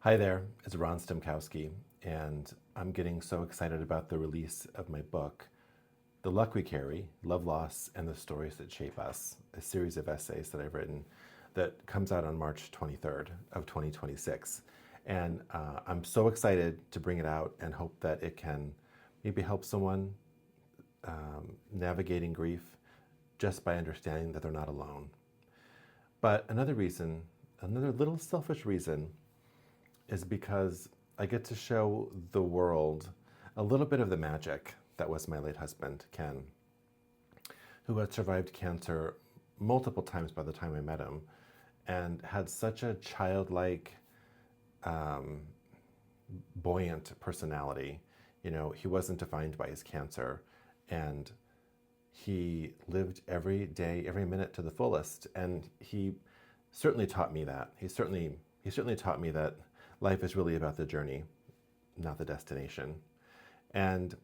Hi there, it's Ron Stemkowski, and I'm getting so excited about the release of my book, The Luck We Carry, Love, Loss, and the Stories That Shape Us, a series of essays that I've written that comes out on March 23rd of 2026. And I'm so excited to bring it out and hope that it can maybe help someone navigating grief just by understanding that they're not alone. But another reason, another little selfish reason, is because I get to show the world a little bit of the magic that was my late husband, Ken, who had survived cancer multiple times by the time I met him and had such a childlike, buoyant personality. You know, he wasn't defined by his cancer, and he lived every day, every minute to the fullest. And he certainly taught me that. He certainly taught me that life is really about the journey, not the destination. And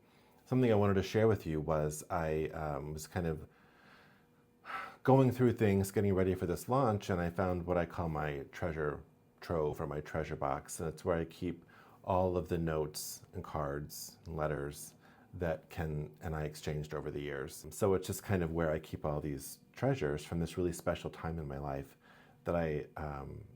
something I wanted to share with you was I was kind of going through things, getting ready for this launch, and I found what I call my treasure trove or my treasure box. And it's where I keep all of the notes and cards and letters that Ken and I exchanged over the years. So it's just kind of where I keep all these treasures from this really special time in my life that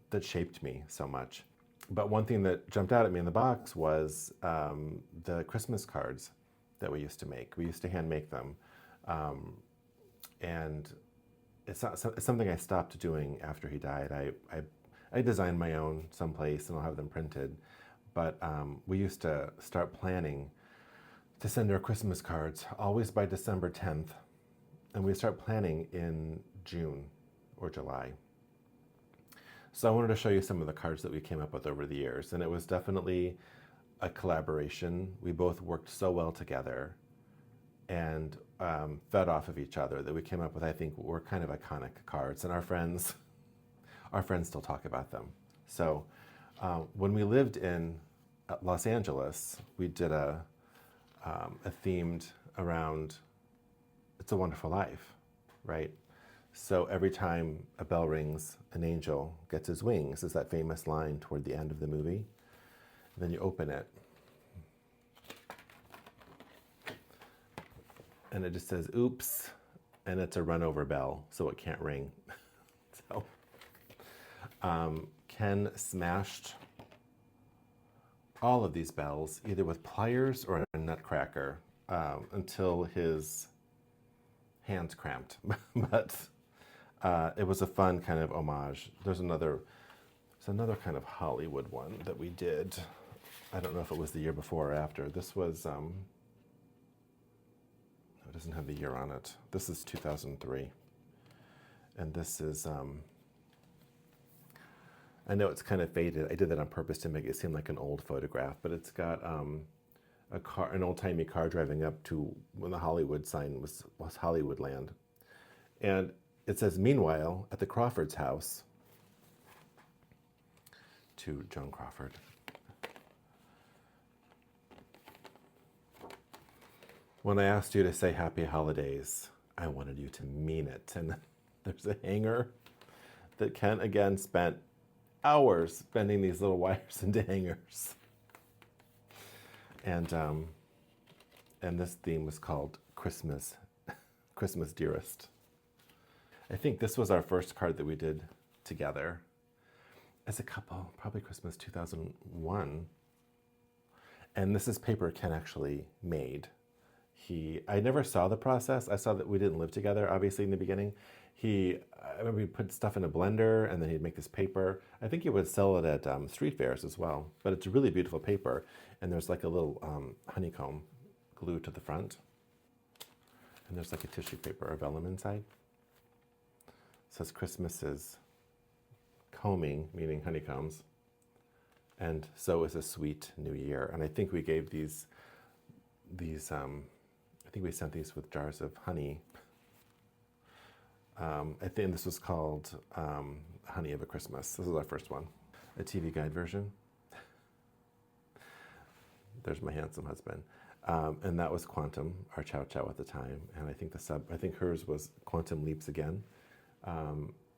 that shaped me so much. But one thing that jumped out at me in the box was the Christmas cards that we used to make. We used to hand make them. And it's something I stopped doing after he died. I designed my own someplace and I'll have them printed. But we used to start planning to send our Christmas cards always by December 10th. And we start planning in June or July. So I wanted to show you some of the cards that we came up with over the years, and it was definitely a collaboration. We both worked so well together and fed off of each other that we came up with, I think, were kind of iconic cards, and our friends still talk about them. So when we lived in Los Angeles, we did a themed around It's a Wonderful Life, right? So every time a bell rings, an angel gets his wings, is that famous line toward the end of the movie. And then you open it, and it just says, oops, and it's a run-over bell, so it can't ring. So Ken smashed all of these bells, either with pliers or a nutcracker, until his hands cramped. But it was a fun kind of homage. There's another kind of Hollywood one that we did. I don't know if it was the year before or after. This was, it doesn't have the year on it. This is 2003. And this is, I know it's kind of faded. I did that on purpose to make it seem like an old photograph, but it's got an old-timey car driving up to when the Hollywood sign was Hollywoodland. And it says, meanwhile, at the Crawford's house, to Joan Crawford. When I asked you to say happy holidays, I wanted you to mean it. And there's a hanger that Ken, again, spent hours bending these little wires into hangers. And this theme was called Christmas Dearest. I think this was our first card that we did together as a couple, probably Christmas 2001. And this is paper Ken actually made. I never saw the process. I saw that we didn't live together, obviously, in the beginning. I remember he put stuff in a blender and then he'd make this paper. I think he would sell it at street fairs as well. But it's a really beautiful paper. And there's like a little honeycomb glued to the front. And there's like a tissue paper or vellum inside. It says Christmas is combing, meaning honeycombs, and so is a sweet new year. And I think we gave these I think we sent these with jars of honey. I think this was called Honey of a Christmas. This is our first one, a TV guide version. There's my handsome husband. And that was Quantum, our chow chow at the time. And I think hers was Quantum Leaps Again.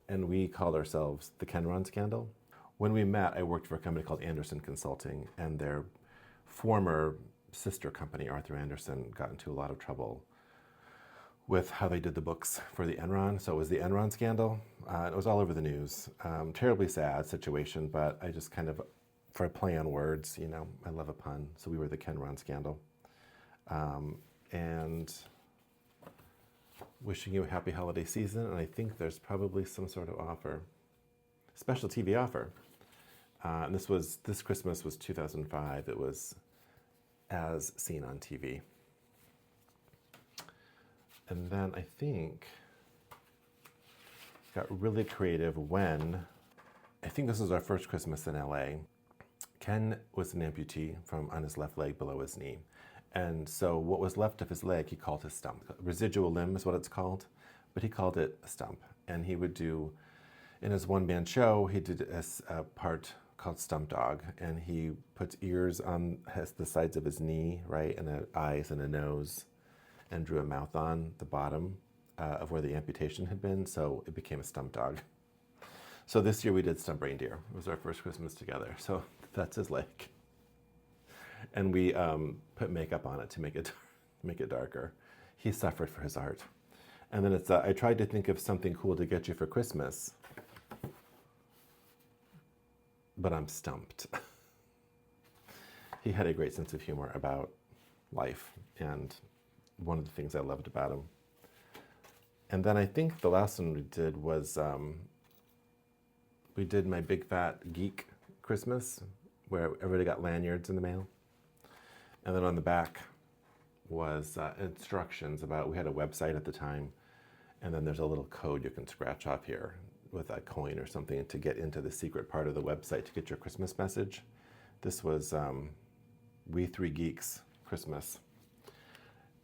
And we called ourselves the Kenron Scandal. when we met, I worked for a company called Anderson Consulting, and their former sister company, Arthur Anderson, got into a lot of trouble with how they did the books for the Enron. So it was the Enron scandal. It was all over the news. Terribly sad situation, but I just kind of, for a play on words, you know, I love a pun. So we were the Kenron scandal. And wishing you a happy holiday season. And I think there's probably some sort of offer, special TV offer. And this Christmas was 2005. It was As Seen on TV. And then I think got really creative when, I think this was our first Christmas in LA. Ken was an amputee on his left leg below his knee. And so what was left of his leg, he called his stump. Residual limb is what it's called, but he called it a stump. And he would do, in his one-man show, he did a part called Stump-Dog, and he puts ears on the sides of his knee, right, and eyes and a nose, and drew a mouth on the bottom of where the amputation had been, so it became a Stump-Dog. So this year we did Stump Reindeer. It was our first Christmas together, so that's his leg. And we put makeup on it to make it darker. He suffered for his art. And then I tried to think of something cool to get you for Christmas, but I'm stumped. He had a great sense of humor about life, and one of the things I loved about him. And then I think the last one we did was, we did My Big Fat Geek Christmas, where everybody got lanyards in the mail. And then on the back was instructions about, we had a website at the time, and then there's a little code you can scratch off here with a coin or something to get into the secret part of the website to get your Christmas message. This was We Three Geeks Christmas.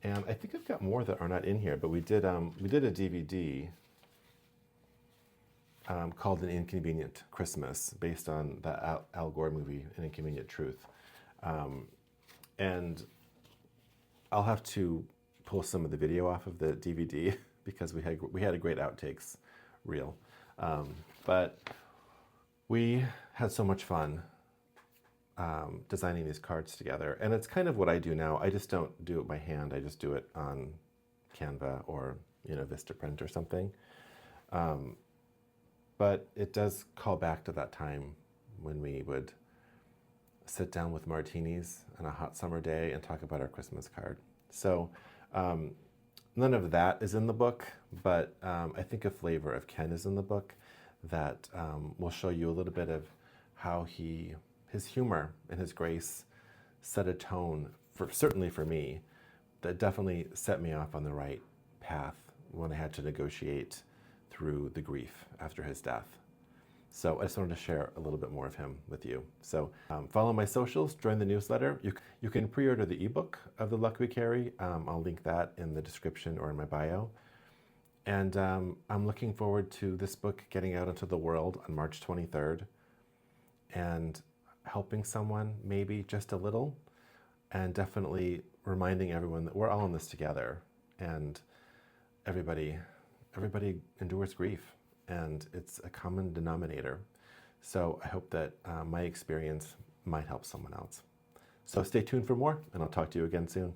And I think I've got more that are not in here, but we did a DVD called An Inconvenient Christmas, based on the Al Gore movie, An Inconvenient Truth. And I'll have to pull some of the video off of the DVD because we had a great outtakes reel. But we had so much fun designing these cards together. And it's kind of what I do now. I just don't do it by hand. I just do it on Canva or, Vistaprint or something. But it does call back to that time when we would sit down with martinis on a hot summer day and talk about our Christmas card. So none of that is in the book, but I think a flavor of Ken is in the book that will show you a little bit of how his humor and his grace set a tone, certainly for me, that definitely set me off on the right path when I had to negotiate through the grief after his death. So I just wanted to share a little bit more of him with you. So follow my socials, join the newsletter. You can pre-order the ebook of The Luck We Carry. I'll link that in the description or in my bio. And I'm looking forward to this book getting out into the world on March 23rd and helping someone maybe just a little, and definitely reminding everyone that we're all in this together, and everybody endures grief, and it's a common denominator. So I hope that my experience might help someone else. So stay tuned for more, and I'll talk to you again soon.